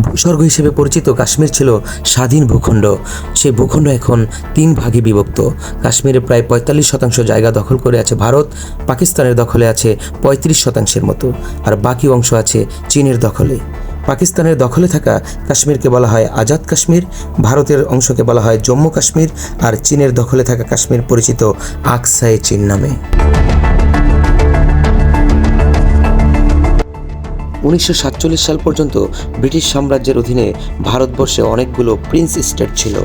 ভূস্বর্গ হিসেবে পরিচিত কাশ্মীর ছিল স্বাধীন ভূখণ্ড। সেই ভূখণ্ড এখন 3 ভাগে বিভক্ত। কাশ্মীরে প্রায় 45% জায়গা দখল করে আছে ভারত, পাকিস্তানের দখলে আছে 35% মতো, আর বাকি অংশ আছে চীনের দখলে। পাকিস্তানের দখলে থাকা কাশ্মীরকে বলা হয় আজাদ কাশ্মীর, ভারতের অংশকে বলা হয় জম্মু কাশ্মীর, আর চীনের দখলে থাকা কাশ্মীর পরিচিত আকসাই চীন নামে। 1947 সাল পর্যন্ত ব্রিটিশ সাম্রাজ্যের অধীনে ভারতবর্ষে অনেকগুলো প্রিন্স স্টেট ছিল।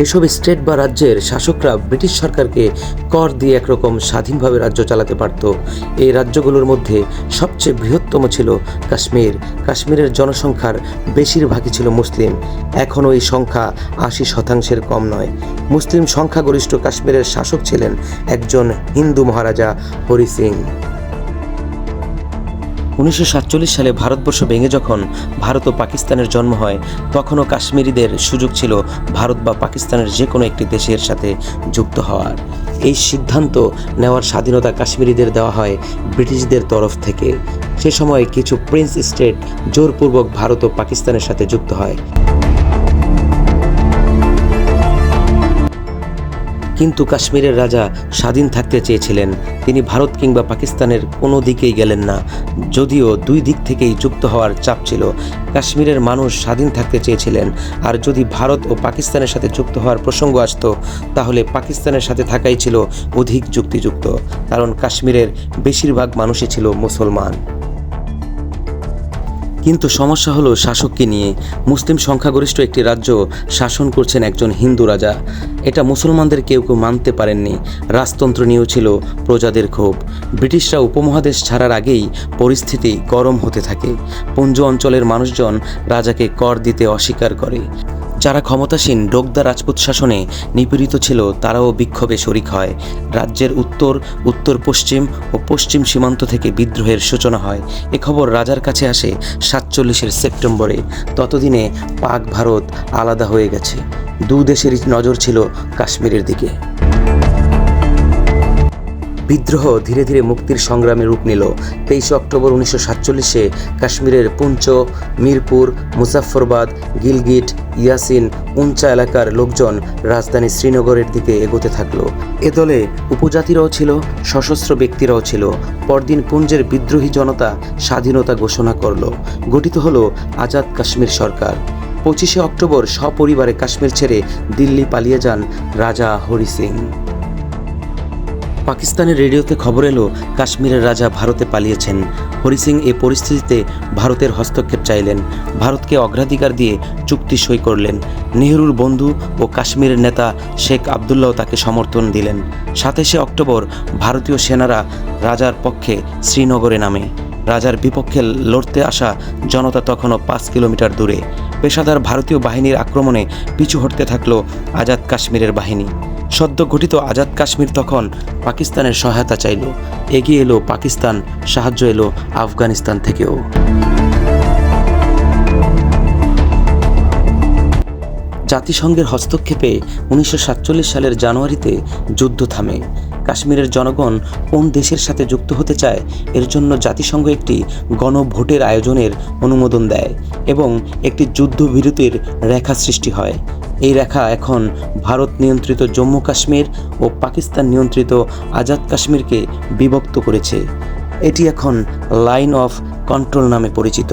এসব স্টেট বা রাজ্যের শাসকরা ব্রিটিশ সরকারকে কর দিয়ে একরকম স্বাধীনভাবে রাজ্য চালাতে পারত। এই রাজ্যগুলোর মধ্যে সবচেয়ে বৃহত্তম ছিল কাশ্মীর। কাশ্মীরের জনসংখ্যার বেশিরভাগই ছিল মুসলিম। এখনও এই সংখ্যা 80% কম নয়। মুসলিম সংখ্যাগরিষ্ঠ কাশ্মীরের শাসক ছিলেন একজন হিন্দু মহারাজা হরি সিং। 1947 সালে ভারতবর্ষ ভেঙে যখন ভারত ও পাকিস্তানের জন্ম হয়, তখনও কাশ্মীরিদের সুযোগ ছিল ভারত বা পাকিস্তানের যে কোনো একটি দেশের সাথে যুক্ত হওয়ার। এই সিদ্ধান্ত নেওয়ার স্বাধীনতা কাশ্মীরিদের দেওয়া হয় ব্রিটিশদের তরফ থেকে। সে সময় কিছু প্রিন্স স্টেট জোরপূর্বক ভারত ও পাকিস্তানের সাথে যুক্ত হয়। কিন্তু কাশ্মীরের রাজা স্বাধীন থাকতে চেয়েছিলেন। তিনি ভারত কিংবা পাকিস্তানের কোনো দিকেই গেলেন না, যদিও দুই দিক থেকেই যুক্ত হওয়ার চাপ ছিল। কাশ্মীরের মানুষ স্বাধীন থাকতে চেয়েছিলেন, আর যদি ভারত ও পাকিস্তানের সাথে যুক্ত হওয়ার প্রসঙ্গ আসত, তাহলে পাকিস্তানের সাথে থাকাই ছিল অধিক যুক্তিযুক্ত, কারণ কাশ্মীরের বেশিরভাগ মানুষই ছিল মুসলমান। কিন্তু সমস্যা হলো শাসককে নিয়ে। মুসলিম সংখ্যাগরিষ্ঠ একটি রাজ্য শাসন করছেন একজন হিন্দু রাজা। এটা মুসলমানদের কেউ মানতে পারেননি। রাজতন্ত্র নিয়েও ছিল প্রজাদের ক্ষোভ। ব্রিটিশরা উপমহাদেশ ছাড়ার আগেই পরিস্থিতি গরম হতে থাকে। পুঞ্জ অঞ্চলের মানুষজন রাজাকে কর দিতে অস্বীকার করে। যারা ক্ষমতাসীন ডোগরা রাজপুত শাসনে নিপীড়িত ছিল, তারাও বিক্ষোভে শরিক হয়। রাজ্যের উত্তর, উত্তর পশ্চিম ও পশ্চিম সীমান্ত থেকে বিদ্রোহের সূচনা হয়। এ খবর রাজার কাছে আসে 47 সেপ্টেম্বরে। ততদিনে পাক ভারত আলাদা হয়ে গেছে। দু দেশেরই নজর ছিল কাশ্মীরের দিকে। বিদ্রোহ ধীরে ধীরে মুক্তির সংগ্রামে রূপ নিল। 23 অক্টোবর 1947-এ কাশ্মীরের পুঞ্চ, মিরপুর, মুজাফফরবাদ, গিলগিট, ইয়াসিন, উঞ্চা এলাকার লোকজন রাজধানী শ্রীনগরের দিকে এগোতে থাকলো। এ দলে উপজাতিরাও ছিল, সশস্ত্র ব্যক্তিরাও ছিল। পরদিন পুঞ্জের বিদ্রোহী জনতা স্বাধীনতা ঘোষণা করল। গঠিত হলো আজাদ কাশ্মীর সরকার। 25 অক্টোবর সপরিবারে কাশ্মীর ছেড়ে দিল্লি পালিয়ে যান রাজা হরি সিং। পাকিস্তানের রেডিওতে খবর এলো কাশ্মীরের রাজা ভারতে পালিয়েছেন। হরি সিং এই পরিস্থিতিতে ভারতের হস্তক্ষেপ চাইলেন। ভারতকে অগ্রাধিকার দিয়ে চুক্তি সই করলেন। নেহরুর বন্ধু ও কাশ্মীরের নেতা শেখ আবদুল্লাহ তাকে সমর্থন দিলেন। 27 অক্টোবর ভারতীয় সেনারা রাজার পক্ষে শ্রীনগরে নামে। রাজার বিপক্ষে লড়তে আসা জনতা তখনও 5 কিলোমিটার দূরে। পেশাদার ভারতীয় বাহিনীর আক্রমণে পিছু হটতে থাকলো আজাদ কাশ্মীরের বাহিনী। সদ্য গঠিত আজাদ কাশ্মীর তখন পাকিস্তানের সহায়তা চাইল। এগিয়ে এলো পাকিস্তান, সাহায্য এলো আফগানিস্তান থেকেও। জাতিসংঘের হস্তক্ষেপে 1947 সালের জানুয়ারিতে যুদ্ধ থামে। কাশ্মীরের জনগণ কোন দেশের সাথে যুক্ত হতে চায়, এর জন্য জাতিসংঘ একটি গণভোটের আয়োজনের অনুমোদন দেয় এবং একটি যুদ্ধবিরতির রেখা সৃষ্টি হয়। এই রেখা এখন ভারত নিয়ন্ত্রিত জম্মু কাশ্মীর ও পাকিস্তান নিয়ন্ত্রিত আজাদ কাশ্মীরকে বিভক্ত করেছে। এটি এখন লাইন অফ কন্ট্রোল নামে পরিচিত।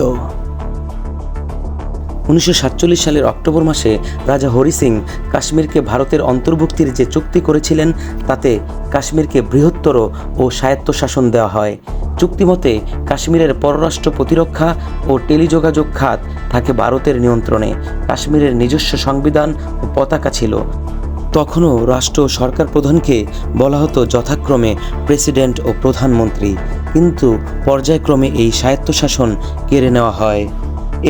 1947 সালের অক্টোবর মাসে রাজা হরি সিং কাশ্মীরকে ভারতের অন্তর্ভুক্তির যে চুক্তি করেছিলেন, তাতে কাশ্মীরকে বৃহত্তর ও স্বায়ত্তশাসন দেওয়া হয়। চুক্তিমতে কাশ্মীরের পররাষ্ট্র, প্রতিরক্ষা ও টেলিযোগাযোগ খাত থাকে ভারতের নিয়ন্ত্রণে। কাশ্মীরের নিজস্ব সংবিধান ও পতাকা ছিল। তখনও রাষ্ট্র সরকার প্রধানকে বলা হতো যথাক্রমে প্রেসিডেন্ট ও প্রধানমন্ত্রী, কিন্তু পর্যায়ক্রমে এই স্বায়ত্তশাসন কেড়ে নেওয়া হয়।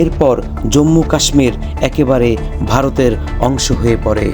এরপর জম্মু কাশ্মীর একেবারে ভারতের অংশ হয়ে পড়ে।